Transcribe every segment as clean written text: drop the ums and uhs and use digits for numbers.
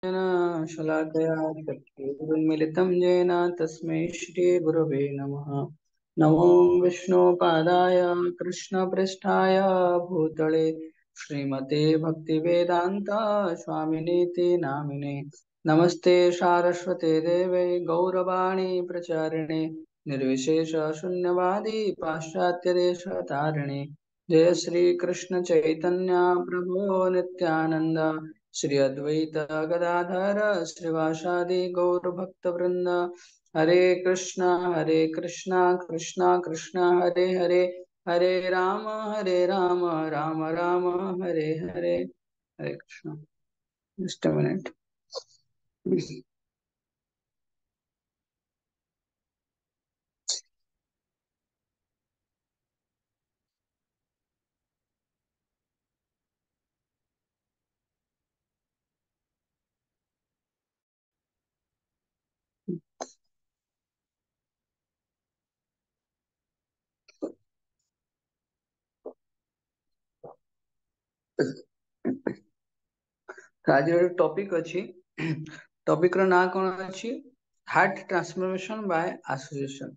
शलाकया चक्षुरुन्मिलितं येन तस्मै श्रीगुरवे नमः। नमो विष्णुपादाय कृष्णपृष्ठाय भूतले श्रीमते भक्तिवेदान्त स्वामिनीति नामिने। नमस्ते सारस्वते देवे गौरवाणी प्रचारिणे निर्विशेष शून्यवादी पाश्चात्यदेशतारिणे। जय श्री कृष्ण चैतन्य प्रभो नित्यानंद श्री अद्वैत गदाधर श्रीवासादि गौर भक्त वृंद। Hare Krishna Krishna Krishna Hare Hare, Hare Ram Ram Ram Hare Hare. Hare Krishna. Just a minute. आज टॉपिक अच्छी टॉपिक रो ना कौन अच्छी? Heart transformation by association.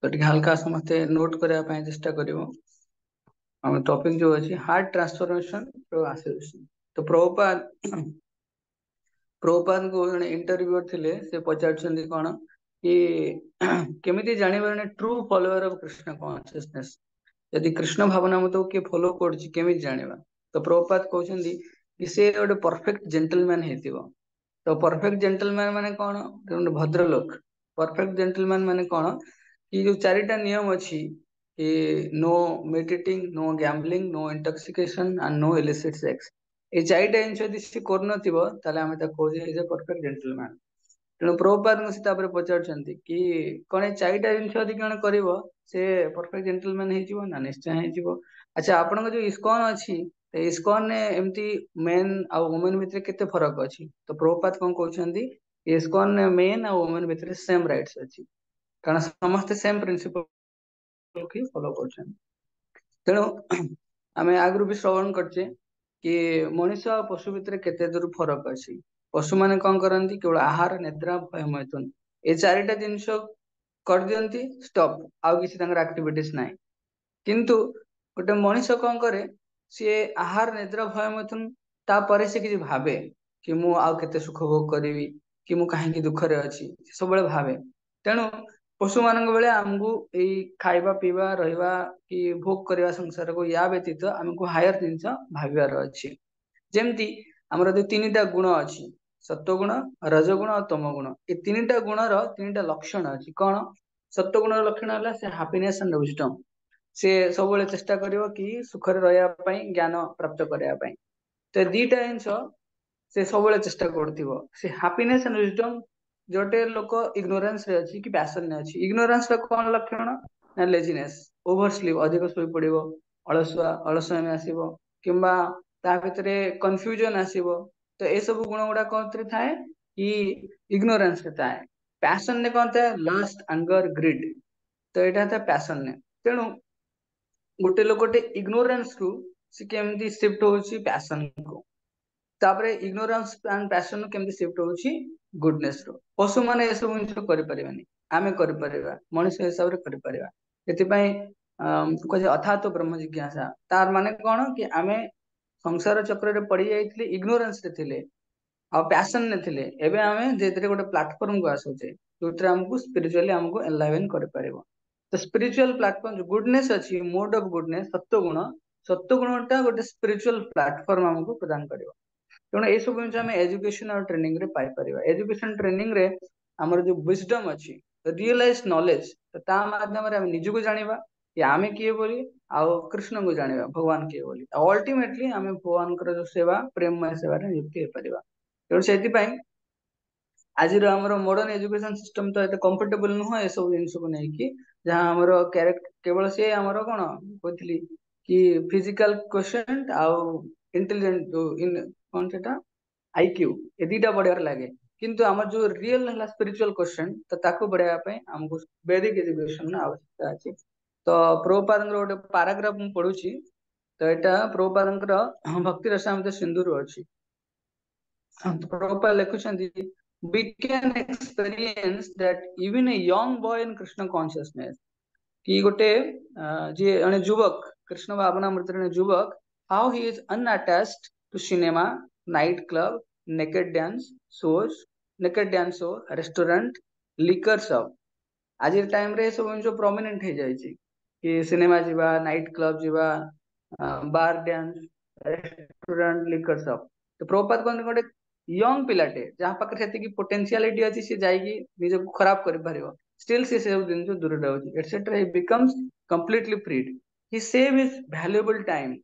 तो टिके हल्का समस्ते नोट करने ପାଇଁ चेष्टा करिवो। हम टॉपिक जो अच्छी हार्ट ट्रांसफॉर्मेशन रो एसोसिएशन। तो प्रभुपाद को जने इंटरव्यूअर थिले से पचारछन्ती कोन कि केमिति जानिबार true follower of Krishna consciousness. यदि कृष्ण भावना मत के फॉलो करछि केमिति जानिबा? तो प्रभुपाद कहउछन्ती कि से ଗୋଟେ परफेक्ट जेंटलमैन हेतिबो। तो परफेक्ट जेंटलमैन माने कोन? ଗୋଟେ भद्र लोक। परफेक्ट जेंटलमैन माने कोन कि जो चारिटा नियम अछि कि no meat eating, no gambling, no intoxication and no illicit sex. ए चारिटा जिनिस यदि से करनथिबो ताले हमें ता कहू जे परफेक्ट जेंटलमैन। तेणु प्रभुपाद से पचारछन्ती कि कौन ए चारिटा जिनिस यदि कौन करिवो से परफेक्ट जेंटलमैन हेजिवो ना? निश्चय हेजिवो। अच्छा आपन जो इस्कॉन अछि तो इस्कॉन ने एमती मेन आ वुमेन भितर केते फरक अछि? तो प्रभुपाद कोन कहउछन्ती इस्कॉन ने मेन आ वुमेन भितर सेम राइट्स अछि, कारण समस्त सेम प्रिंसिपल की फॉलो करछन। तेणु आमे आगु भी श्रवण करछे कि मनुष्य और पशु भितर केते दूर फरक अछि। पशु माने कौन करती? केवल आहार, निद्रा, भय, मैथुन ए चारिटा जिनिस कर दियंती, स्टॉप, आउ किसी तांकर एक्टिविटीज नाही। किंतु गोटे मनुष्य कौन करे? सी आहार, निद्रा, भय, मैथुन तापर से किसी भावे कि मु आउ केते सुख भोग करिवि कि मु काहेकि दुखरे अछि, सब बेले भावे। तेणु पशु मानक बेले आमको एई खाइबा पीवा रहिबा कि भोग करवा संसार को या व्यतीत आमको हायर जिनिस भाविबार अछि। जेमती हमर जो तीनटा गुण अछि, सत्वगुण, रजगुण और तमगुण, ए तीनटा गुणर तीनटा लक्षण अछि। कोन? सत्वगुणर लक्षण हला से हैप्पीनेस एंड विजडम। से सब बेले चेष्टा करिवो कि सुखरे रहया पई, ज्ञान प्राप्त करया पई। तो दीटा जिनिस से सब बेले चेष्टा करथिवो। से हैप्पीनेस एंड विजडम जोटे लोक इग्नोरेंस रे अछि कि पैशन रे अछि। इग्नोरेंस रे कोन लक्षण? ना लेजीनेस, ओवर स्लीप, अधिक सोई पड़िबो, अलसुआमी आसीबो, किंबा ता भितरे कंफ्यूजन आसीबो। तो ए सब गुण गुडा कोनतरे थाए कि इग्नोरेंस रे थाए। पैशन ने कोन थाए? Lust, anger, greed. तो एटा था पैशन ने। तेणु गोटे लोकटे इग्नोरेंस रु से केमती शिफ्ट होछि पैशन को, तापरे इग्नोरेंस एंड पैशन केमती शिफ्ट होछि गुडनेस रो। पशु माने ए सब जिनिस करि परिबानी, आमे करि परिबा, मनुष्य हिसाब रे करि परिबा। एति पई कहै अथातो ब्रह्म जिज्ञासा, तार माने कोन कि आमे संसार चक्र रे पड़ी जाइथिले, इग्नोरेंस रे थिले आ पैशन ने थिले। एबे आमे जेतरे गोटे प्लेटफॉर्म को आसुचे जोतरे हमको स्पिरिचुअली हमको एनलाइवन कर परिबो। तो स्पिरिचुअल प्लेटफॉर्म जो गुडनेस अछि, मोड ऑफ गुडनेस, सत्व गुणटा गोटे स्पिरिचुअल प्लेटफॉर्म हमको प्रदान करिवो। तेणु ए सब जिनिस आमे एजुकेशन और ट्रेनिंग रे पाई परिबा। एजुकेशन ट्रेनिंग रे हमर जो विजडम अछि, रियलाइज नॉलेज, तो ता माध्यम रे हम निजु जानिबा कि आमे किए बोली आउ कृष्ण को जानिबा भगवान किए बोली। अल्टीमेटली आमे भगवान कर जो सेवा प्रेममय सेवा रे नियुक्त हे परिबा। तेणु सेति पई आज हमर मॉडर्न एजुकेशन सिस्टम तो एते कंफर्टेबल नुह ए सब जिनिस को नै कि जहां हमर कैरेक्टर केवल से हमर कोन कहथली कि फिजिकल क्वेश्चन आउ इंटेलिजेंट इन कोन सेटा आईक्यू ए दीटा बढ़ियार लागे। किंतु हमर जो रियल हला स्पिरिचुअल क्वेश्चन तो ताको बढ़ाया पई हमको वैदिक एजुकेशन ना आवश्यकता अछि। तो प्रभुपाद गोटे पैराग्राफ मु पढुची। तो एटा प्रभुपाद भक्ति रसामृत सिंधु रो अछि। Prabhupada ଲେଖୁଛନ୍ତି we can experience that even a young boy in Krishna consciousness कि गोटे जी जने युवक कृष्ण भावनामृत जने युवक how he is unattached to cinema, night club, naked dance shows, naked dance show, restaurant, liquor shop आज टाइम रे सब जो प्रोमिनेंट हो जाए कि सिनेमा जीवा नाइट क्लब जीवा बार डांस रेस्टोरेंट लिकर सब तो प्रभुपाद कहते गोटे यंग पिलाटे जहाँ पाखे से पोटेंशियलिटी अच्छी सी जाइए निज खराब कर पारिबो स्टिल से सब दिन दूर रहुची etcetera he becomes completely freed he save his valuable time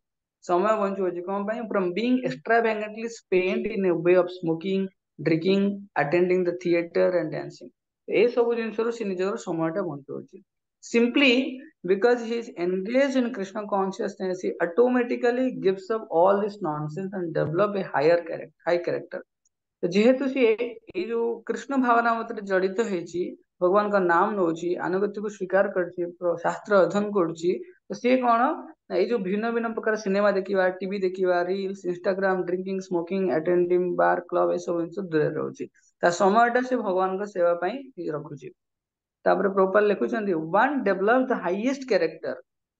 समय बंचुची कौन from being extravagantly spend in a way of smoking drinking attending the theatre and dancing ए सब जिनसर से निजर समयटा बंचुची simply because he is engaged in Krishna consciousness, he automatically gives up all this nonsense and develop a high character. तो जेहेतु सी ये जो कृष्ण भावना मत जड़ित होइछि भगवान का नाम नौछि अनुगत्य को स्वीकार करछि शास्त्र अध्ययन करछि तो सी कौन ये जो भिन्न भिन्न प्रकार सिनेमा देखिबा टीवी देखिबा reels Instagram drinking smoking attending bar club ए सब जिनिस दूर रहउछि ता समयटा से भगवान का सेवा पई रखुछि तापर Prabhupada लिखुଛନ୍ତି one develops the highest character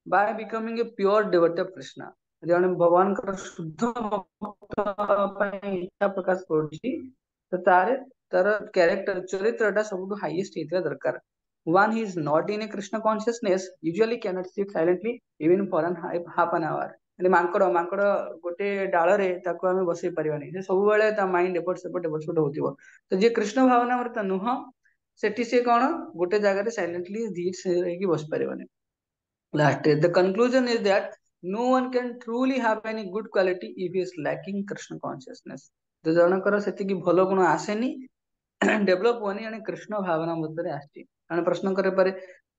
by becoming a pure devotee of Krishna जने भगवान का शुद्ध भक्त ପାଇଁ इच्छा प्रकाश କରୁଛି ତ ତାର କ୍ୟାରେକ୍ଟର ଚରିତ୍ରଟା ସବୁଠୁ ହାଇଏଷ୍ଟ ହେଇଥିବା ଦରକାର one who is not in a Krishna consciousness usually cannot sit silently even for an half an hour ମାନେ ମାଙ୍କଡ ଗୋଟେ ଡାଳରେ ତାକୁ ଆମେ ବସେଇ ପାରିବାନି ସେ ସବୁବେଳେ ତା ମାଇଣ୍ଡ ଏପଟ ସେପଟ ହଉଥିବ ତ ଯିଏ କୃଷ୍ଣ ଭାବନା ମୃତ ନୁହଁ ସେଠି ସେ କଣ ଗୋଟେ ଜାଗାରେ ସାଇଲେଣ୍ଟଲି ଧୀର ହେଇକି ବସି ପାରିବନି last the conclusion is that no one can truly have any good quality if he is lacking Krishna consciousness तो ଜଣଙ୍କର ସେତିକି ଭଲ ଗୁଣ ଆସେନି डेभलप होनी जने कृष्ण भावना मध्य आसी जने प्रश्न करे पारे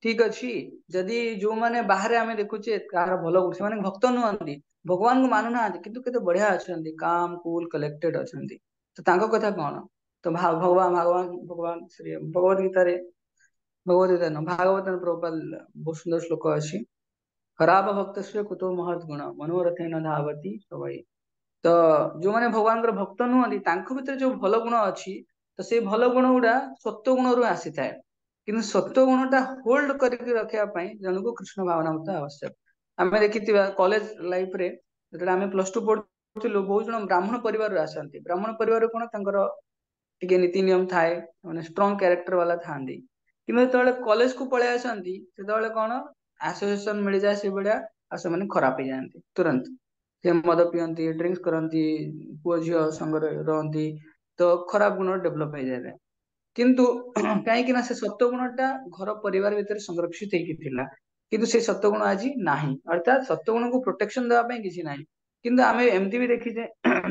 ठीक अच्छी जदि जो माने बाहर आमे देखुचे कार भलो गुण से भक्त नुहंती भगवान को मानु ना किंतु केते बढ़िया अछंती काम कूल कलेक्टेड अछंती तो तांको कथा कोन तो भगवान भगवान भगवान श्री भगवत गीता रे भगवत गीता न भागवत प्रभुपाद बहुत सुंदर श्लोक अछि खराब भक्तस्य कुतो महत् गुण मनोरथेन धावती सवई तो जो माने भगवान भक्त नुहंती तांको भितर जो भलो गुण अछि तो से भलो गुण गुडा सत्व गुण रु आसी थाए किंतु सत्व गुणटा होल्ड करके रखिया पई जनको कृष्ण भावना मत आवश्यक आमे देखितिबा कॉलेज लाइफ रे जेतरा आमे प्लस 2 पढुथिलु बहुत जण ब्राह्मण परिवार रे आसंती ब्राह्मण परिवार कोन तांकर टिके नीति नियम थाए माने स्ट्रांग कैरेक्टर वाला थांदी किंतु तळे कॉलेज को पळे आसंती सेतळे कोन एसोसिएशन मिल जाए से बडा आ से माने खराब हो जांती तुरंत से मद पियंती ड्रिंक्स करंती पुओ झियो संग रहंती तो खराब गुण डेभलप हो जाए किंतु कहीं ना से सत्व गुणटा घर परिवार भीतर संरक्षित होइकी थिला किंतु से सत्व गुण आज नाही अर्थात सत्व गुण को प्रोटेक्शन देवा पई किछि नाही किंतु आमे एमती भी देखि जे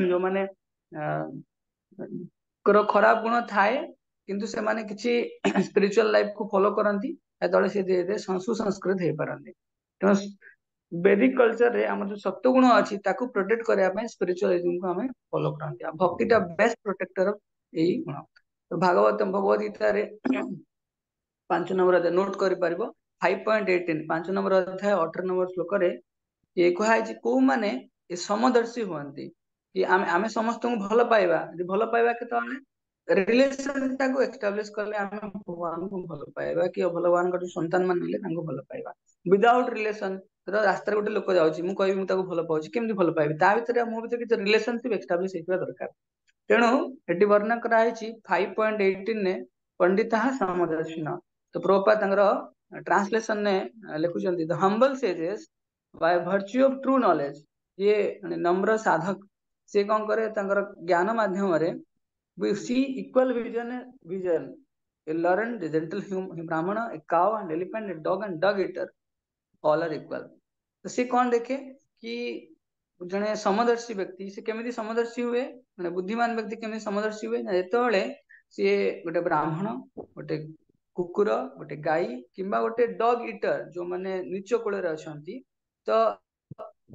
जो माने खराब गुण थाए किंतु से माने किछि स्पिरिचुअल लाइफ को फॉलो करंती एतळे से धीरे धीरे सुसंस्कृत हे पारंती तो वैदिक कल्चर रे हम जो सत्व गुण अछि ताकू प्रोटेक्ट करया पई स्पिरिचुअलिज्म को हमें फॉलो करंती भक्तिटा बेस्ट प्रोटेक्टर ऑफ एई गुण तो भागवत भगवत गीता रे 5 नंबर अध्याय नोट करि परिबो 5.18 5 नंबर अध्याय 18 नंबर श्लोक रे ये कहा है को माने ये समदर्शी हुअंती कि आमे समस्त को भलो पाइबा यदि भलो पाइबा के तो रिलेशन टाको एस्टैब्लिश करले आमे भगवान को भलो पाइबा कि भगवान को संतान मान ले तांको भलो पाइबा विदाउट रिलेशन तो रास्ता रे गोटे लोक जाउची मु कहबी मु ताको भलो पाउची केमति भलो पाइबी ता भीतर मो भीतर कि रिलेशनशिप एस्टैब्लिश हेतबा दरकार तेणु एटी वर्णन कराई 5.18 ने पंडित समदर्शिन तो प्रभुपाद ट्रांसलेशन ने लिखुचंती the humble sages by virtue of true knowledge ये नम्र साधक से कौन करे ज्ञान माध्यम रे we see equal vision a learn the gentle brahmana a cow and elephant a dog and dog eater all are equal तो से कौन देखे कि जने समदर्शी व्यक्ति से केमिति समदर्शी हुए माने बुद्धिमान व्यक्ति केमिति समदर्शी हुए जेतोळे से गोटे ब्राह्मण गोटे कुकुर गोटे गाई किंबा गोटे डॉग ईटर जो माने नीच कोळे रे अछंती तो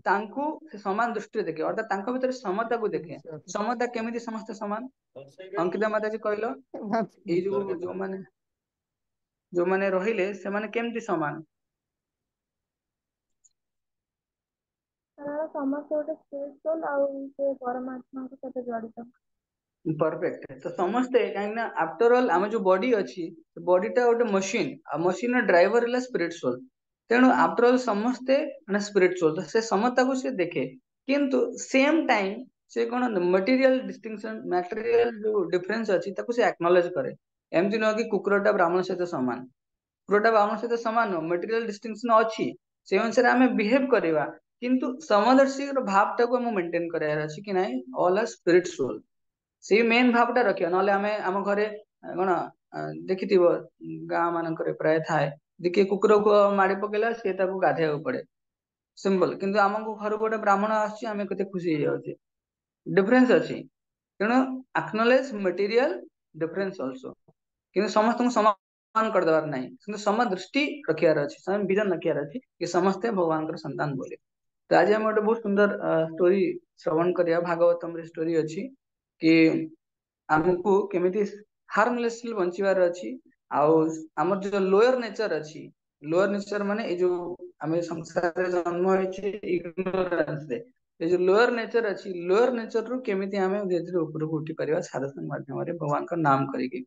तांकू से समान दृष्टि देखे अर्थात तांको भीतर समता को देखे समता केमिति समस्त समान अंकिता माता जी कहलो ए जो माने रहिले से माने केमिति समान ସମସ୍ତେ ଗୋଟେ ସ୍ପିରିଚୁଆଲ ଆଉ ସେ ପରମାତ୍ମାଙ୍କ ସହିତ ଜଡିତ परफेक्ट तो समस्ते कहीं ना आफ्टर ऑल आम जो बॉडी अच्छी बॉडीटा गोटे मशीन आ मशीन ड्राइवर है स्पिरिचुअल तेणु आफ्टर ऑल समस्ते माने स्पिरिचुअल तो से समता को से देखे किंतु सेम टाइम से कौन मटेरियल डिस्टिंक्शन मटेरियल जो डिफरेंस अच्छी ताको से एक्नॉलेज करे एमती न कि कुकुरटा ब्राह्मण सहित समान कुकुरटा ब्राह्मण सहित समान मटेरियल डिस्टिंक्शन अच्छी से अनुसार आम बिहेव करवा किंतु समदर्शी भाव टाको आम मेंटेन करार अच्छी कि नहीं ऑल आर स्पिरिचुअल से मेन भावटा रखियो नले आमे आम घरे कोन देखिथिबो गाँ मानकरे प्राय थाए देखिए कुकुर को मारी पकेला से ताको गाधेया पड़े सिंपल किंतु आमको घर गोटे ब्राह्मण आछी आमे कते खुशी हो जाउछे डिफरेंस अछि तेणु एक्नॉलेज मटेरियल डिफरेंस आल्सो किंतु समस्त को समान कर देबार नाही किंतु सम दृष्टि रखियार अछि सम विजन रखियार अछि कि समस्त भगवान कर संतान बोले तो आज हम गोटे बहुत सुंदर स्टोरी श्रवण करिया भागवतम रे स्टोरी अछि कि आमको केमिति हार्मलेसली बंचिबार अछि आउ हमर जो लोअर नेचर अछि लोअर नेचर माने ए जो आमे संसार रे जन्म होइछे इग्नोरेंस रे ए जो लोअर नेचर अछि लोअर नेचर रु केमिति आमे धीरे धीरे ऊपर को उठी परिबा साधन माध्यम रे भगवान का नाम करिके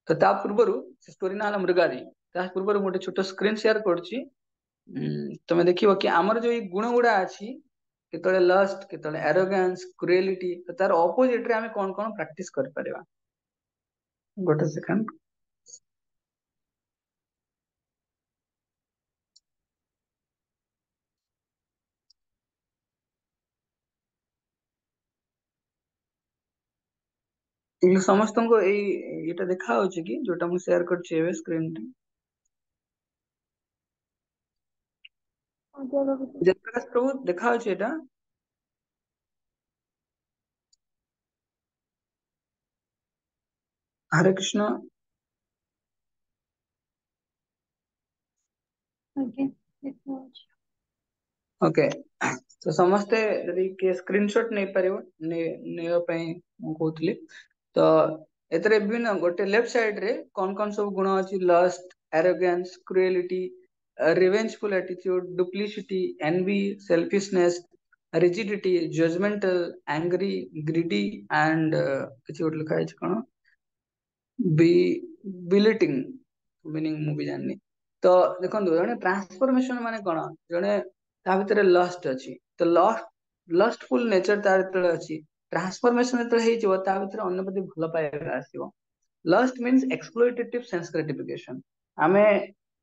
तो ता पूर्वरु से स्टोरी ना मृगारी ता पूर्वरु मोटे छोटो स्क्रीन शेयर करछि तमे देखिबो कि हमर जो ई गुण गुडा अछि केतले लस्ट केतले एरोगेंस क्रुएलिटी तार ऑपोजिट रे आमे कोन कोन प्रैक्टिस कर परिबा गोटे सेकंड इ समस्त को एटा देखा होचे कि जोटा मु शेयर करछि एवे स्क्रीन रे जयप्रकाश प्रभु देखा होचे एटा हरे कृष्ण ओके तो समस्ते यदि के स्क्रीनशॉट नहीं परिबो ने पई मु कहतली तो एतरे विभिन्न गोटे लेफ्ट साइड रे कौन कौन सब गुण अछि lust arrogance cruelty revengeful attitude duplicity envy selfishness rigidity judgmental angry greedy and किछि गोटे लिखा अछि कोन बी बिलिटिंग मीनिंग मु भी जाननी तो देखंतु जने ट्रांसफॉर्मेशन माने कोन जने ता भितरे लस्ट अछि तो लस्टफुल नेचर तार तळे अछि ट्रांसफॉर्मेशन तळे हेइजो ता भितरे अन्य प्रति भल पाइबा आसीबो lust means exploitative sense gratification आमे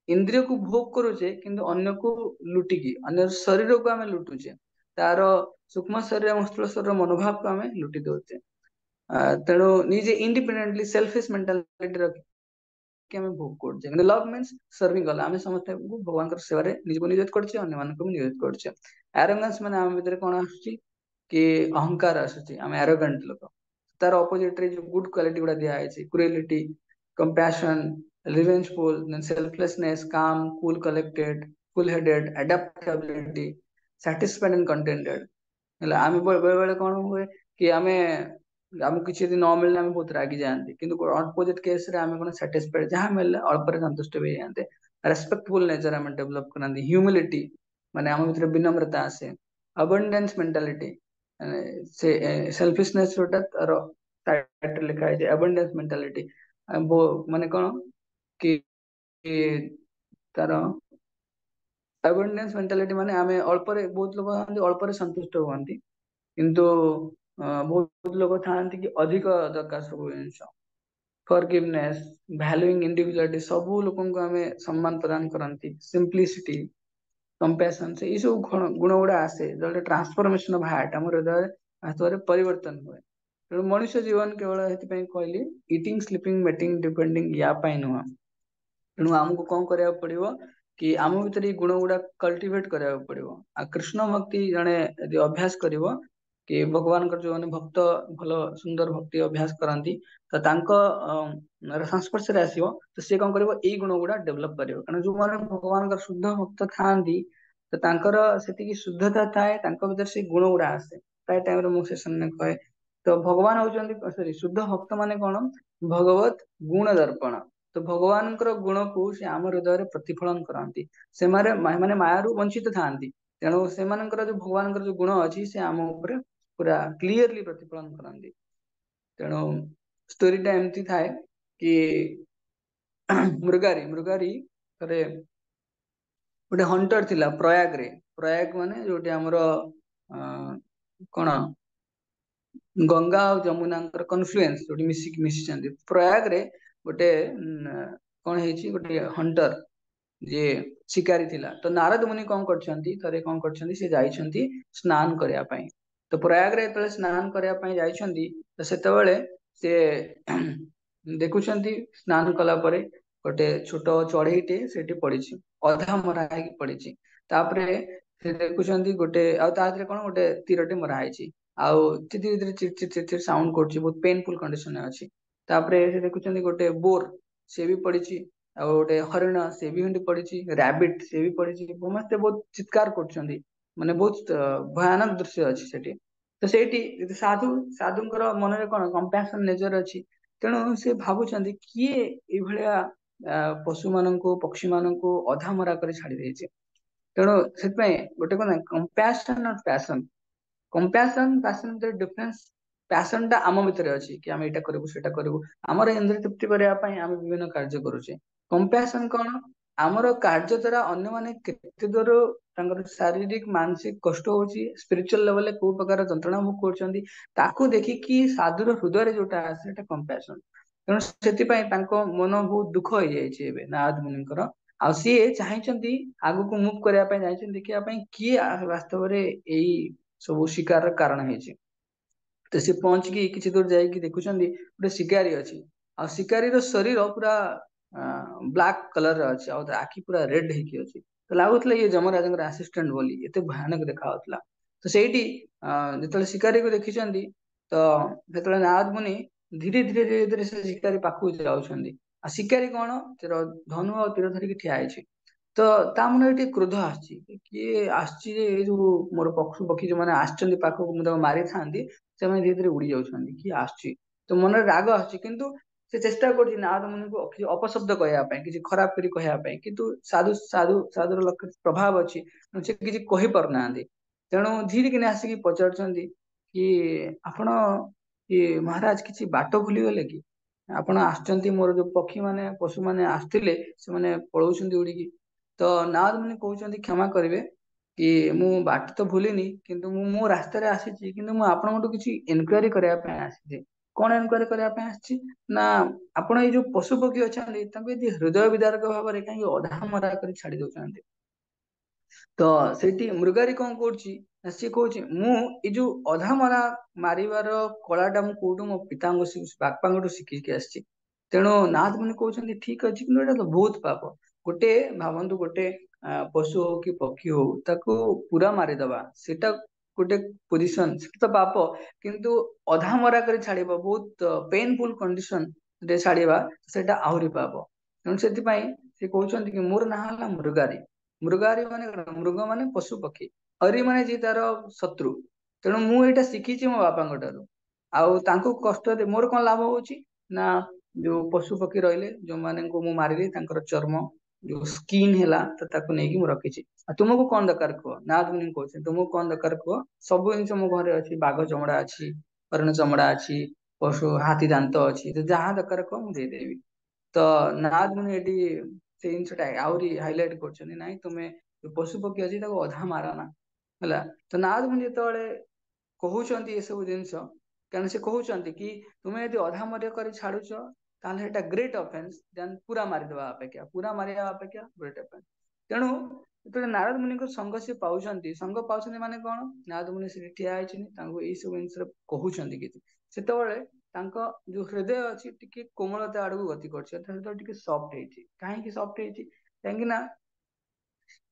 इंद्रिय को भोग करूचे किंतु अन्य को लुटिकी अन्य शरीर को आमे लुटुचे तार सूक्ष्म शरीर और स्थूल शरीर मनोभाव को आमे लुटि दोचे तेणु निजे इंडिपेंडेंटली सेल्फिश मेंटालिटी रखी कि आमे भोग करछे किंतु लव मीन्स सर्विंग गला आमे समस्त भगवान कर सेवा रे निज को नियोजित करछे अन्य मान को नियोजित करछे एरोगेंस माने आमे भीतर कोन आछी कि अहंकार आछी आमे एरोगेंट लोक तार ऑपोजिट रे जो गुड क्वालिटी गुडा दिया आइछि cruelty compassion revengeful then selflessness calm cool collected cool headed adaptability satisfied and contented ହେଲା ଆମେ ବେଳେ ବେଳେ କଣ ହୁଏ କି ଆମେ ଆମକୁ କିଛି ଯଦି ନ ମିଳିଲେ ଆମେ ବହୁତ ରାଗି ଯାଆନ୍ତି କିନ୍ତୁ ଅପୋଜିଟ କେସ ରେ ଆମେ କଣ ସାଟିସ୍ଫାଇଡ ଯାହା ମିଳିଲେ ଅଳ୍ପରେ ସନ୍ତୁଷ୍ଟ ବି ହେଇଯାଆନ୍ତେ ରେସ୍ପେକ୍ଟଫୁଲ ନେଚର ଆମେ ଡେଭଲପ କରନ୍ତି ହ୍ୟୁମିଲିଟି ମାନେ ଆମ ଭିତରେ ବିନମ୍ରତା ଆସେ ଅବଣ୍ଡାନ୍ସ ମେଣ୍ଟାଲିଟି ସେ ସେଲ୍ଫିଶନେସ ଯୋଉଟା ତାର ଟାଇଟଲ ଲେଖା ହେଇଛି ଅବଣ୍ଡାନ୍ସ ମେଣ୍ଟାଲିଟି ମାନେ କଣ କି କି ତାର अबंडेंस मेंटालिटी माने आमे अल्परे बहुत लोग थांती अल्परे संतुष्ट हुआंती किंतु बहुत लोग थांती कि अधिक दरकार सब जिनिस फॉरगिवनेस वैल्यूइंग इंडिविजुअलिटी सब लोगों को आमे सम्मान प्रदान करंती सिंपलिसिटी कंपैशन से इस गुण गुड़ा आसे जो ट्रांसफॉर्मेशन ऑफ हार्ट हमर हृदय वास्तव परिवर्तन हुए तेणु मनुष्य जीवन केवल हेतु कहली इटिंग स्लीपिंग मेटिंग डिपेंडिंग या पाई नुह तेणु आमको कौन करा पड़ो कि आम भीतर गुण गुड़ा कल्टिवेट करा पड़ो आ कृष्ण भक्ति जड़े यदि अभ्यास करिवो कि भगवान जो मैंने भक्त भल सुंदर भक्ति अभ्यास करती तो संस्पर्श रे आसीबो तो सी कौन करिवो एई गुण गुड़ा डेवलप करिवो कारण जो माने भगवान का शुद्ध भक्त थांती तो तांकर सेतिकी शुद्धता थाए तांको भीतर से गुण गुड़ा आसे प्राय टाइम रे मो सेशन में कहे तो भगवान होचंदी सॉरी शुद्ध भक्त माने कोन भगवत गुण दर्पण तो भगवान गुण को से आम हृदय प्रतिफलन करती से माने मायारू वंचित थांती तेणु से जो भगवान जो गुण अच्छी से आम पूरा क्लीयरली प्रतिफलन करती तेणु स्टोरीटा एमती थाए कि मृगारी मृगारी थे गोटे हंटर थिला प्रयाग रे। प्रयाग माने जोटे हमर कौन गंगा और जमुना कन्फ्लुएंस जोटी मिसी प्रयाग रे गोटे कौन है गोटे हंटर जे शिकारी थिला। तो नारद मुनि कौन करछंती थरे कौन करछंती से जाइछंती स्नान करिया पई। तो प्रयाग रे तले स्नान करिया पई जाइछंती तो सेतेबेले से देखुछंती स्नान कला परे गोटे छोट चढ़ईटे सेठी पड़िछि अधा मरा ହେଇକି पड़िछि। तापरे से देखुछंती गोटे आ तादरे कोन गोटे तीरटे मरा ହେଇछि आउ धीरे धीरे चिर साउंड करछि बहुत पेनफुल कंडीशन में अछि। तापरे से देखुछंती गोटे बोर से भी पड़िछि आ गोटे हरिण से भी हिंदी पड़िछि रैबिट से भी पड़िछि समस्ते बहुत चित्कार करछंती माने बहुत भयानक दृश्य अछि सेठी। तो सेठी साधु साधुंकर मन रे कोन कंपैशन नेचर अछि तेणु से भाबुछंती किए ए भलिया पशु माननको पक्षी माननको अधा मरा करे छाड़ी देछि। तेणु सेतपय गोटे कोन कंपैशन और passion compassion passion the difference. Passion टा आम भितर अछि कि हम एटा करबु सेटा करबु हमर इंद्रिय तृप्ति करिया पई हम विभिन्न कार्य करूचे। कंपैशन कोन हमर कार्य द्वारा अन्य माने केते दूर तांकर शारीरिक मानसिक कष्ट होची स्पिरिचुअल लेवल ले को प्रकार जंत्रणा भोग करछंती ताकू देखि कि साधुर हृदय रे जोटा आसे सेटा कंपैशन। तेणु सेति पई तांको मन बहुत दुख होई जायछि एबे नारद मुनिकर आ सिए चाहिचंती आगु को मूव करिया पई जायछंती देखिया पई कि वास्तव रे एई सब शिकार कारण ହେଇଛି। तो से पहुंच की किसी दूर जाइए देखुं गोटे शिकारी अच्छी आ शिकारी शरीर पूरा ब्लैक कलर अच्छी आखि पूरा रेड होगी अच्छी। तो लगुला ये जमराज आसीस्टाट बोली एत भयानक देखा तो सेठी जो शिकारी को देखी तो जो नारद मुनि धीरे धीरे धीरे धीरे से शिकारी पाखु जाऊँच आ शिकारी कौन तेर धनु और तीर धरिकी ठिया है। तो ता मन टे क्रोध आसी किए आसी जो मोर पक्षु पक्षी जो मैंने आसछंती पाखक मुझे मारी था से धीरे धीरे उड़ी जाऊँच किए आसी तो मन राग आसी किंतु से चेष्टा कर नारद मुनि को अपशब्द कहवाई किसी खराब कर कहवाई किंतु साधु साधु साधुर लक्ष्य प्रभाव अच्छी से किसी कही पार ना तेणु धीरे किने आसिक पचार कि आपण ये महाराज किसी बाट भूली गले कि आपण आसछंती मोर जो पक्षी माने पशु माने आसथिले से माने पळौछंती उड़ीकी। तो नारद मुनि कहउछंती क्षमा करिवे कि मु बाट तो भूलिनी किंतु मु मो रास्ता रे आसीची किंतु मु आपनटू किछि इन्क्वायरी करया पे आसीची। कोन इन्क्वायरी करया पे आसीची ना आपण ए जो पशु पक्षी अछंती तांको यदि हृदय विदारक भाବରେ काहे अधा मरा करी छाडी दउछंती। तो सेठी मृगारी कौन करछि सी कहछि मु ए जो अधा मरा मारिवार कलाटा मु कोठु मो पितांग बापांगठु शिखिकी आसीची। तेणु नाथ मुनि कहउछंती ठीक अछि किंतु एटा तो बहुत पाप गोटे भावंतु गोटे पशु हो कि पक्षी हो ताको पूरा मारिदबा सेटा गोटे पोजिशन तो पाप किंतु अधा मरा कर छाड़िबा बहुत पेनफुल कंडीशन रे छाड़िबा सेटा आहुरी पाप। तेणु सेति पई से कहउछंती कि मोर ना हला मृगारी। मृगारी माने मृग माने पशु पक्षी हरि माने जे तार शत्रु। तेणु मु एटा शिखिची मो बापांग ठारू आउ तांको कष्ट दे मोर कोन लाभ होची ना जो पशु पक्षी रहिले जो माने को मु मारिली तांकर चर्म जो स्किन हैला तो ताको नेकी मु रखिची। तुमको कौन दरकार कह नारद मुनि कहउछे तुमको कौन दरकार कह सब जिनस मो घरे अछि बाघ चमड़ा अछि हरिण चमड़ा अछि पशु हाथी दांत अछि तो जहां दरकार कह मु दे देबी। तो नारद मुनि एटी से जिनसटा आउरी हाइलाइट करछनी नाही तुमे जो पशु पक्षी अछि ताको अधा मारना हला। तो नारद मुनि जेतबेले कहउछंती ए सब जिनस कारण से कहउछंती कि तुमे यदि अधा मर्य कर छाड़ुछ ताहले एटा ग्रेट ऑफेंस देन पूरा मारिदवा अपेक्षा पूरा मारिया अपेक्षा ग्रेट ऑफेंस। तेणु जो नारद मुनि को संग से पाउछंती संग पाउछंती माने कोन नारद मुनि से ठिया आइछनी तांको एई सब जिनस कहउछंती कि सेतबेले तांको जो हृदय अछि टिके कोमलता आडू गति करछ हृदय टिके सॉफ्ट हेछि काहे कि सॉफ्ट हेछि काहे ना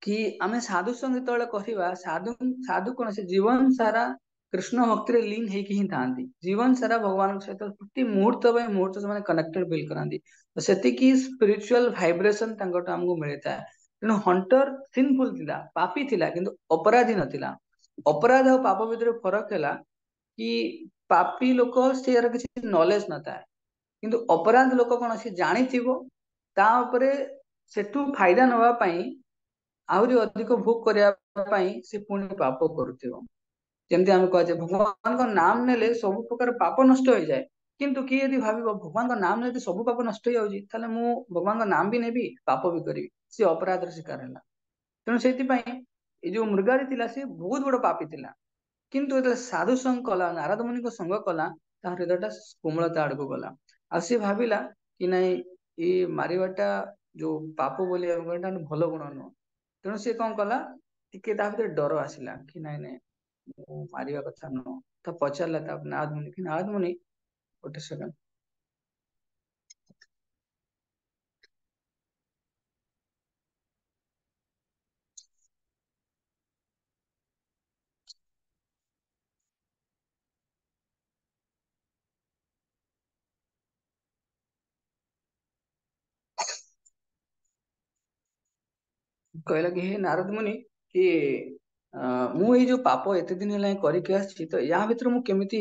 कि आमे साधु संग जेतबेले कहवा साधु साधु कोन से जीवन सारा कृष्ण भक्ति रे लीन हेकि ही थांती जीवन सारा भगवान सहित प्रति मुहूर्त बाय मुहूर्त से कनेक्टेड फील करांती तो सेति की स्पिरिचुअल वाइब्रेशन तांकोटा हमको मिलता है। तेणु हंटर सिनफुल थिला पापी थिला किंतु अपराधी नथिला। अपराध और पाप भितर फरक हैला कि पापी लोक से यार किसी नॉलेज नଥାଏ किंतु अपराध लोक कोन से जानिथिबो ता ऊपर सेठू फायदा नवा पई आहुरी अधिक भोग करिया पई से पुणी पाप करूथिबो। जेमति हम कहजे भगवान को नाम नेले सब प्रकार पाप नष्ट हो जाए କିନ୍ତୁ କିଏ ଯଦି ଭାବିବ ଭଗବାନଙ୍କ ନାମ ଯଦି ସବୁ ପାପ ନଷ୍ଟ ହେଇଯାଉଛି ତାହେଲେ ମୁଁ ଭଗବାନଙ୍କ ନାମ ବି ନେବି ପାପ ବି କରିବି, ସେ ଅପରାଧର ଶିକାର ହେଲା। ତେଣୁ ସେଇଥିପାଇଁ ଏଇ ଯୋଉ ମୃଗାରୀ ଥିଲା ସେ ବହୁତ ବଡ ପାପୀ ଥିଲା, କିନ୍ତୁ ଯେତେବେଳେ ସାଧୁ ସଙ୍ଗ କଲା, ନାରଦ ମୁନିଙ୍କ ସଙ୍ଗ କଲା, ତା ହୃଦୟଟା କୋମଳତା ଆଡକୁ ଗଲା। ଆଉ ସେ ଭାବିଲା କି ନାଇଁ ଏଇ ମାରିବାଟା ଯୋଉ ପାପ ବୋଲି ଏଇଟା ଭଲ ଗୁଣ ନୁହଁ। ତେଣୁ ସେ କଣ କଲା, ଟିକେ ତା ଭିତରେ ଡର ଆସିଲା କି ନାଇଁ ନାଇଁ ମୁଁ ମାରିବା କଥା ନୁହଁ। ତ ପଚାରିଲା ତା ନାରଦ ମୁନି କି ନାରଦ ମୁନି ଗୋଟେ ସେକେଣ୍ଡ। କହିଲା କି ହେ ନାରଦ ମୁନି କି ମୁଁ ଏଇ ଯୋଉ ପାପ ଏତେ ଦିନ ହେଲା କରିକି ଆସିଛି, ତ ୟା ଭିତରେ ମୁଁ କେମିତି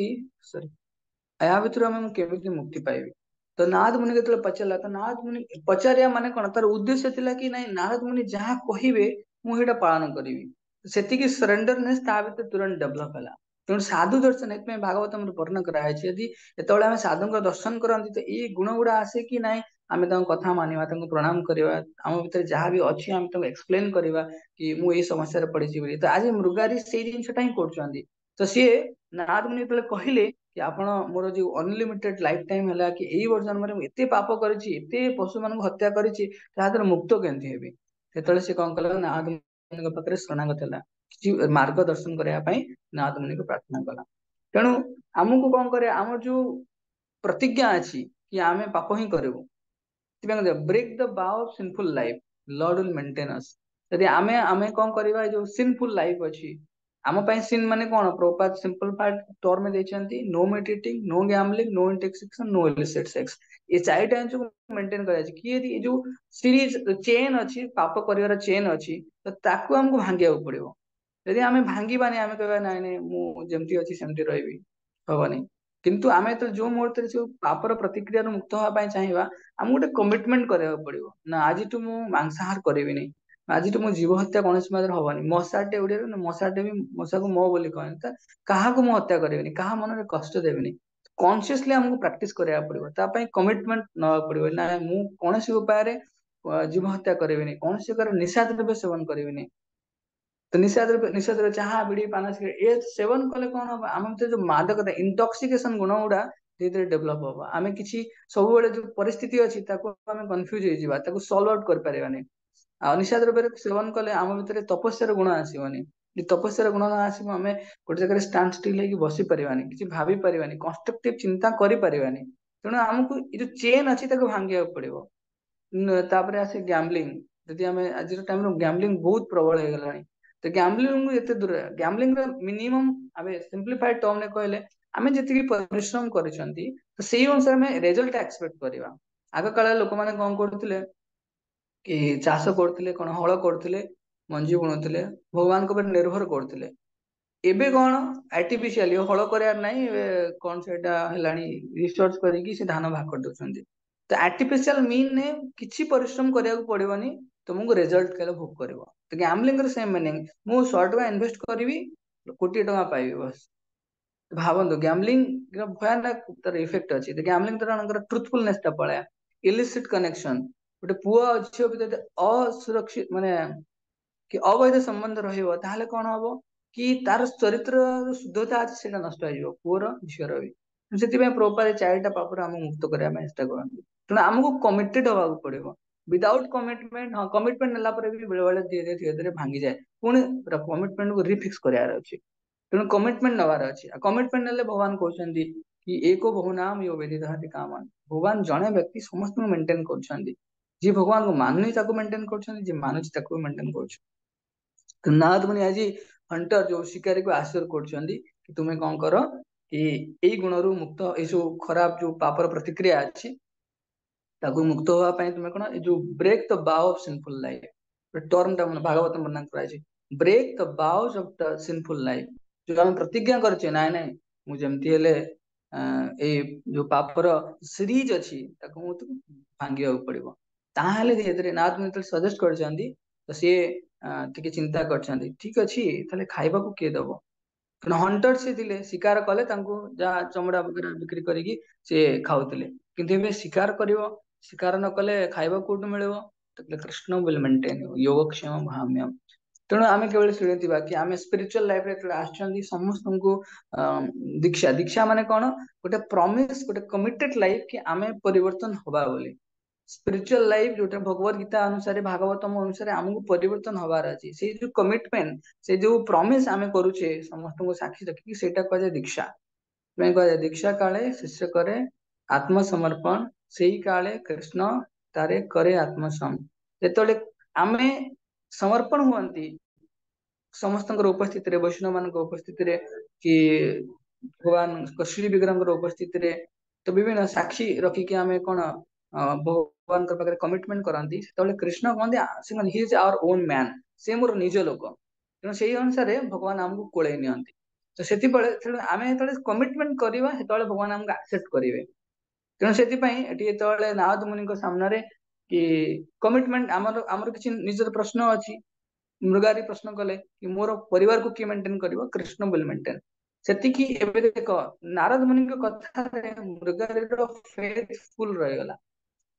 ସରି ୟା ଭିତରୁ ମୁଁ କେମିତି ମୁକ୍ତି ପାଇବି? ତ ନାରଦ ମୁନି ଯେତେବେଳେ ପଚାରିଲା, ତ ନାରଦ ମୁନି ପଚାରିବା ମାନେ କଣ, ତାର ଉଦ୍ଦେଶ୍ୟ ଥିଲା କି ନାଇଁ ନାରଦ ମୁନି ଯାହା କହିବେ ମୁଁ ସେଇଟା ପାଳନ କରିବି। ସେତିକି ସରେଣ୍ଡରନେସ୍ ତା ଭିତରେ ତୁରନ୍ତ ଡେଭଲପ ହେଲା। ତେଣୁ ସାଧୁ ଦର୍ଶନ ଏଥିପାଇଁ ଭାଗବତମରେ ବର୍ଣ୍ଣନା କରାଯାଇଛି। ଯଦି ଯେତେବେଳେ ଆମେ ସାଧୁଙ୍କ ଦର୍ଶନ କରନ୍ତି ତ ଏଇ ଗୁଣ ଗୁଡା ଆସେ କି ନାଇଁ ଆମେ ତାଙ୍କ କଥା ମାନିବା, ତାଙ୍କୁ ପ୍ରଣାମ କରିବା, ଆମ ଭିତରେ ଯାହା ବି ଅଛି ଆମେ ତାଙ୍କୁ ଏକ୍ସପ୍ଲେନ କରିବା କି ମୁଁ ଏଇ ସମସ୍ୟାରେ ପଡିଛି ବୋଲି। ତ ଆଜି ମୃଗାରୀ ସେଇ ଜିନିଷଟା ହିଁ କରୁଛନ୍ତି। ତ ସିଏ ନାରଦ ମୁନି ଯେତେବେଳେ କହିଲେ କି ଆପଣ ମୋର ଯୋଉ ଅନଲିମିଟେଡ ଲାଇଫ ଟାଇମ ହେଲା କି ଏଇ ବର୍ଷ ଜନ୍ମରେ ମୁଁ ଏତେ ପାପ କରିଛି, ଏତେ ପଶୁ ମାନଙ୍କୁ ହତ୍ୟା କରିଛି, ତା ଦେହରେ ମୁକ୍ତ କେମିତି ହେବି? ସେତେବେଳେ ସେ କଣ କଲା, ନାରଦ ମୁନିଙ୍କ ପାଖରେ ଶରଣାଗତ ହେଲା, କିଛି ମାର୍ଗ ଦର୍ଶନ କରିବା ପାଇଁ ନାରଦ ମୁନିଙ୍କୁ ପ୍ରାର୍ଥନା କଲା। ତେଣୁ ଆମକୁ କଣ କରିବା, ଆମର ଯୋଉ ପ୍ରତିଜ୍ଞା ଅଛି କି ଆମେ ପାପ ହିଁ କରିବୁ, break the vow of sinful life, lord will maintain us. ଯଦି ଆମେ ଆମେ କଣ କରିବା, ଏ ଯୋଉ ସିନଫୁଲ ଲାଇଫ ଅଛି ଆମ ପାଇଁ, ସିନ୍ ମାନେ କଣ, ପ୍ରପାତ ସିମ୍ପଲିଫାଏଡ ଟର୍ମ ଦେଇଛନ୍ତି, no meat eating, no gambling, no intoxication, no illicit sex. ଏ ଚାରିଟା ଜିନିଷକୁ ମେଣ୍ଟେନ କରାଯାଇଛି। କି ଯଦି ଏ ଯୋଉ ସିରିଜ ଚେନ୍ ଅଛି, ପାପ କରିବାର ଚେନ୍ ଅଛି, ତ ତାକୁ ଆମକୁ ଭାଙ୍ଗିବାକୁ ପଡିବ। ଯଦି ଆମେ ଭାଙ୍ଗିବାନି, ଆମେ କହିବା ନାଇଁ ନାଇଁ ମୁଁ ଯେମିତି ଅଛି ସେମିତି ରହିବି, ହବନି। କିନ୍ତୁ ଆମେ ତ ଯୋଉ ମୁହୂର୍ତ୍ତରେ ଯୋଉ ପାପର ପ୍ରତିକ୍ରିୟାରୁ ମୁକ୍ତ ହବା ପାଇଁ ଚାହିଁବା, ଆମକୁ ଗୋଟେ କମିଟମେଣ୍ଟ କରିବାକୁ ପଡିବ ନା ଆଜିଠୁ ମୁଁ ମାଂସାହାର କରିବିନି, ଆଜିଠୁ ମୁଁ ଜୀବ ହତ୍ୟା କୌଣସି ମାତ୍ରାରେ ହବନି। ମଶାଟେ ଉଡିଆରେ ମଶାଟେ ବି ମଶାକୁ ମୋ ବୋଲି କହନି, ତ କାହାକୁ ମୁଁ ହତ୍ୟା କରିବିନି, କାହା ମନରେ କଷ୍ଟ ଦେବିନି। କନସିୟସଲି ଆମକୁ ପ୍ରାକ୍ଟିସ କରିବାକୁ ପଡିବ, ତା ପାଇଁ କମିଟମେଣ୍ଟ ନବାକୁ ପଡିବ। ନା ମୁଁ କୌଣସି ଉପାୟରେ ଜୀବ ହତ୍ୟା କରିବିନି, କୌଣସି ପ୍ରକାର ନିଶା ଦ୍ରବ୍ୟ ସେବନ କରିବିନି। ତ ନିଶା ଦ୍ରବ୍ୟ ଚାହା ବିଡି ପାନ ସିଗାରେଟ ଏ ସେବନ କଲେ କଣ ହବ, ଆମ ଭିତରେ ଯୋଉ ମାଦକତା ଇଣ୍ଟକ୍ସିକେସନ ଗୁଣ ଗୁଡା ଧୀରେ ଧୀରେ ଡେଭଲପ ହବ। ଆମେ କିଛି ସବୁବେଳେ ଯୋଉ ପରିସ୍ଥିତି ଅଛି ତାକୁ ଆମେ କନଫ୍ୟୁଜ ହେଇଯିବା, ତାକୁ ସଲ୍ଭ ଆଉଟ କରିପାରିବାନି। ଆଉ ନିଶା ଦ୍ରବ୍ୟରେ ସେବନ କଲେ ଆମ ଭିତରେ ତପସ୍ୟାର ଗୁଣ ଆସିବନି। ଯଦି ତପସ୍ୟାର ଗୁଣ ନ ଆସିବ, ଆମେ ଗୋଟେ ଜାଗାରେ ଷ୍ଟାଣ୍ଡ ଷ୍ଟିଲ୍ ହେଇକି ବସି ପାରିବାନି, କିଛି ଭାବି ପାରିବାନି, କନଷ୍ଟ୍ରକ୍ଟିଭ ଚିନ୍ତା କରିପାରିବାନି। ତେଣୁ ଆମକୁ ଏ ଯୋଉ ଚେନ୍ ଅଛି ତାକୁ ଭାଙ୍ଗିବାକୁ ପଡିବ। ତାପରେ ଆସେ ଗ୍ୟାମ୍ବଲିଂ। ଯଦି ଆମେ ଆଜିର ଟାଇମରେ ଗ୍ୟାମ୍ବଲିଂ ବହୁତ ପ୍ରବଳ ହେଇଗଲାଣି, ତ ଗ୍ୟାମ୍ବଲିଂ ଏତେ ଦୂର, ଗ୍ୟାମ୍ବଲିଂ ର ମିନିମମ୍ ଆମେ ସିମ୍ପଲିଫାଇଡ ଟର୍ମରେ କହିଲେ ଆମେ ଯେତିକି ପରିଶ୍ରମ କରିଛନ୍ତି ତ ସେଇ ଅନୁସାରେ ଆମେ ରେଜଲ୍ଟ ଏକ୍ସପେକ୍ଟ କରିବା। ଆଗ କାଳରେ ଲୋକମାନେ କଣ କରୁଥିଲେ କି ଚାଷ କରୁଥିଲେ, କଣ ହଳ କରୁଥିଲେ, ମଞ୍ଜି ବୁଣୁଥିଲେ, ଭଗବାନଙ୍କ ଉପରେ ନିର୍ଭର କରୁଥିଲେ। ଏବେ କଣ ଆର୍ଟିଫିସିଆଲି ହଳ କରିବାର ନାହିଁ, ଏବେ କଣ ସେଇଟା ହେଲାଣି ରିସର୍ଚ୍ଚ କରିକି ସେ ଧାନ ବାହାର କରିଦଉଛନ୍ତି। ତ ଆର୍ଟିଫିସିଆଲ ମିନ୍ କିଛି ପରିଶ୍ରମ କରିବାକୁ ପଡିବନି, ତୁମକୁ ରେଜଲ୍ଟ କେବେ ଭୋଗ କରିବ। ତ ଗ୍ୟାମ୍ବଲିଂ ର ସେମ୍ ମିନିଂ, ମୁଁ 100 ଟଙ୍କା ଇନଭେଷ୍ଟ କରିବି, କୋଟିଏ ଟଙ୍କା ପାଇବି ବାସ୍। ଭାବନ୍ତୁ ଗ୍ୟାମ୍ବଲିଂ ର ଭୟାନକ ତାର ଇଫେକ୍ଟ ଅଛି। ଗ୍ୟାମ୍ବଲିଂ ଦ୍ୱାରା ଜଣଙ୍କର ଟ୍ରୁଥଫୁଲନେସ ଟା ପଳାଏ, ଇଲିସିଟ୍ କନେକ୍ସନ, ଗୋଟେ ପୁଅ ଝିଅ ଭିତରେ ଅସୁରକ୍ଷିତ ମାନେ କି ଅବୈଧ ସମ୍ବନ୍ଧ ରହିବ, ତାହେଲେ କଣ ହବ କି ତାର ଚରିତ୍ର ଶୁଦ୍ଧତା ଅଛି ସେଇଟା ନଷ୍ଟ ହେଇଯିବ, ପୁଅର ଝିଅର ବି। ସେଥିପାଇଁ ପ୍ରଭୁପାଦ ଚାରିଟା ପାପରୁ ଆମକୁ ମୁକ୍ତ କରିବା ପାଇଁ ଚେଷ୍ଟା କରନ୍ତି। ତେଣୁ ଆମକୁ କମିଟେଡ ହବାକୁ ପଡିବ। ୱିଦାଉଟ୍ କମିଟମେଣ୍ଟ, ହଁ କମିଟମେଣ୍ଟ ନେଲା ପରେ ବି ବେଳେ ବେଳେ ଧୀରେ ଧୀରେ ଭାଙ୍ଗିଯାଏ, ପୁଣି କମିଟମେଣ୍ଟକୁ ରିଫିକ୍ସ କରିବାର ଅଛି। ତେଣୁ କମିଟମେଣ୍ଟ ନେବାର ଅଛି। ଆଉ କମିଟମେଣ୍ଟ ନେଲେ ଭଗବାନ କହୁଛନ୍ତି କି ଏକ ବହୁନାମ ୟୋ ବେଦିଦହତି କାମାନ। ଭଗବାନ ଜଣେ ବ୍ୟକ୍ତି ସମସ୍ତଙ୍କୁ ମେଣ୍ଟେନ କରୁଛନ୍ତି। ଯିଏ ଭଗବାନଙ୍କୁ ମାନୁନି ତାକୁ ମେଣ୍ଟେନ କରୁଛନ୍ତି, ଯିଏ ମାନୁଛି ତାକୁ ମେଣ୍ଟେନ କରୁଛନ୍ତି। ତ ନାରଦ ମୁନି ଆଜି ହଣ୍ଟର ଯୋଉ ଶିକାରୀକୁ ଆଶ୍ଚର୍ଯ୍ୟ କରୁଛନ୍ତି କି ତୁମେ କଣ କର କି ଏଇ ଗୁଣରୁ ମୁକ୍ତ, ଏଇ ସବୁ ଖରାପ ଯୋଉ ପାପର ପ୍ରତିକ୍ରିୟା ଅଛି ତାକୁ ମୁକ୍ତ ହବା ପାଇଁ ତୁମେ କଣ, ଏ ଯୋଉ break the vow of sinful life, term ଟା ଭାଗବତ ବର୍ଣ୍ଣନା କରାଯାଇଛି, break the vows of the sinful life. ଯୋଉ ଆମେ ପ୍ରତିଜ୍ଞା କରିଛେ ନାଇଁ ନାଇଁ ମୁଁ ଯେମିତି ହେଲେ ଏଇ ଯୋଉ ପାପର ସିରିଜ ଅଛି ତାକୁ ମୁଁ ଭାଙ୍ଗିବାକୁ ପଡିବ। ତାହେଲେ ଧୀରେ ଧୀରେ ନାରଦ ମୁନି ଯେତେବେଳେ ସଜେଷ୍ଟ କରିଛନ୍ତି ତ ସିଏ ଟିକେ ଚିନ୍ତା କରିଛନ୍ତି, ଠିକ ଅଛି ତାହେଲେ ଖାଇବାକୁ କିଏ ଦବ? हंटर से थिले शिकार कले जहाँ चमड़ा वगैरह बिक्री करिकी से खाऊले किंतु एबे शिकार करिवो शिकार न कले खाइबा कोठु मिलिबो तो कृष्ण विल मेंटेन योगक्षेम भाम्यम तेणु आम केवल शुणुवा कि आम स्पिरिचुअल लाइफ रे आछंदी समस्त को दीक्षा दीक्षा माने कौन गोटे प्रॉमिस गोटे कमिटेड लाइफ कि आमे परिवर्तन होबा बोली स्पिरिचुअल लाइफ जोटा भगवत गीता अनुसार भागवतम अनुसार आमको परिवर्तन हबार अच्छी से जो कमिटमेंट से जो प्रॉमिस आमे करूचे समस्त को साक्षी रखी सेटा कह दीक्षा कह दीक्षा काले शिष्य करे आत्मसमर्पण से काले कृष्ण तारे करे आत्मसम जेतले आमे समर्पण हुअंती समस्त उपस्थित वैष्णव मान उपस्थित कि भगवान श्री विग्रह उपस्थित तो विभिन्न साक्षी रखिकी आम कौन भगवान पाखे कमिटमेंट करती कृष्ण कहते he is our own man से मोर निज लोक तेणु से अनुसार भगवान आमको कोले नि तो से आम जो कमिटमेंट करवा भगवान आमको एक्सेप्ट करेंगे तेणु से नारद मुनि सामने कि कमिटमेंट आमर किसी निजर प्रश्न अच्छी मृगारी प्रश्न कले कि मोर परिवार को किए मेंटेन करिवो कृष्ण विल मेंटेन सेतिकी एबे देखो नारद मुनि कथा मृगारी फेथफुल रही गला